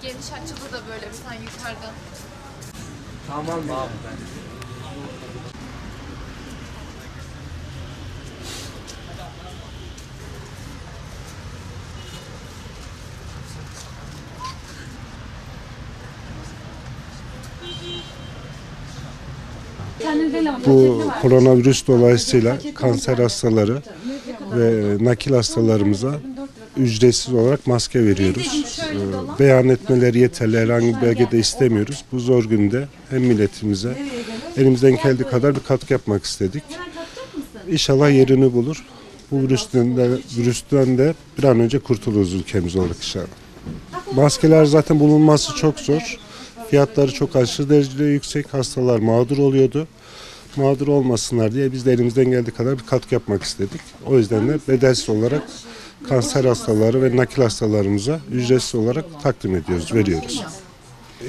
Geniş açılı da böyle bir tane yukarıdan. Tamam abi ben. Bu koronavirüs dolayısıyla kanser hastaları ve nakil hastalarımıza ücretsiz olarak maske veriyoruz. Beyan etmeleri yeterli, herhangi bir belge de istemiyoruz. Bu zor günde hem milletimize elimizden geldiği kadar bir katkı yapmak istedik. İnşallah yerini bulur. Bu virüsten de bir an önce kurtuluruz ülkemiz olarak inşallah. Maskeler zaten bulunması çok zor. Fiyatları çok aşırı derecede yüksek. Hastalar mağdur oluyordu. Mağdur olmasınlar diye biz de elimizden geldiği kadar bir katkı yapmak istedik. O yüzden de bedelsiz olarak kanser hastaları ve nakil hastalarımıza ücretsiz olarak takdim ediyoruz, veriyoruz.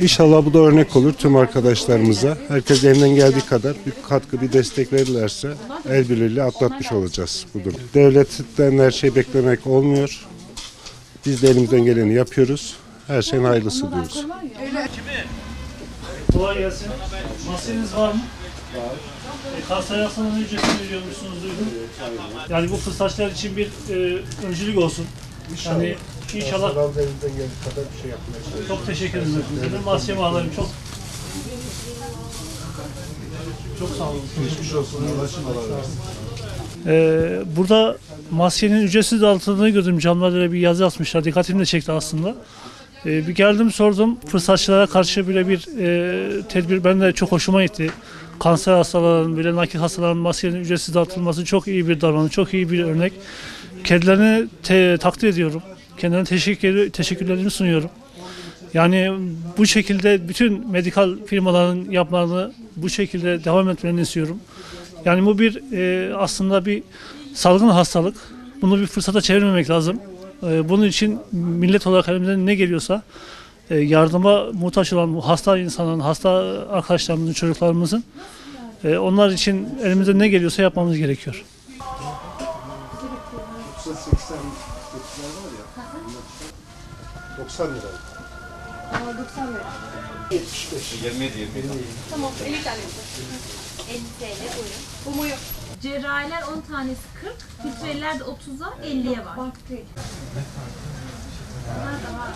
İnşallah bu da örnek olur tüm arkadaşlarımıza. Herkes elinden geldiği kadar bir katkı, bir destek verirlerse el birliğiyle atlatmış olacağız bu durum. Devletten her şey beklemek olmuyor. Biz de elimizden geleni yapıyoruz. Her şeyin hayırlısı diyoruz. Kolay gelsin. Maskeniz var mı? Var. Kanser hastalarına ücretini veriyormuşsunuz duydum. Yani bu fırsatçılar için bir öncülük olsun. Yani inşallah. Elimizden geldiği kadar bir şey yapmaya çalışıyoruz. Çok teşekkür ederim. Benim maskemi alayım. Çok sağ olun. Geçmiş olsun. Ulaşım alalım. Burada maskenin ücretsiz dağıtıldığını gördüm. Camlarda bir yazı asmışlar. Dikkatimi de çekti aslında. Bir geldim sordum. Fırsatçılara karşı bile bir tedbir ben de çok hoşuma gitti. Kanser hastalarının, bile nakil hastalarının maskenin ücretsiz dağıtılması çok iyi bir davranış, çok iyi bir örnek. Kendilerini takdir ediyorum. Kendilerine teşekkürlerimi sunuyorum. Yani bu şekilde bütün medikal firmaların yapmalarını bu şekilde devam etmelerini istiyorum. Yani bu bir aslında bir salgın hastalık. Bunu bir fırsata çevirmemek lazım. Bunun için millet olarak elimizden ne geliyorsa yardıma muhtaç olan hasta insanların, hasta arkadaşlarımızın, çocuklarımızın onlar için elimizden ne geliyorsa yapmamız gerekiyor. 90 lira. 90 lira. 75. 27. Tamam 50 tane. 50 TL buyurun. Bu mu yok? Cerrahiler 10 tanesi 40, filtreliler de 30'a 50'ye var. Bak değil. Bunlar da var.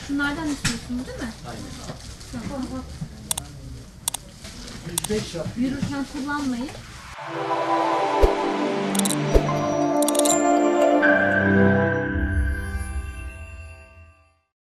Şunlardan istiyorsunuz değil mi? Aynen. Tamam. Yürürken kullanmayın.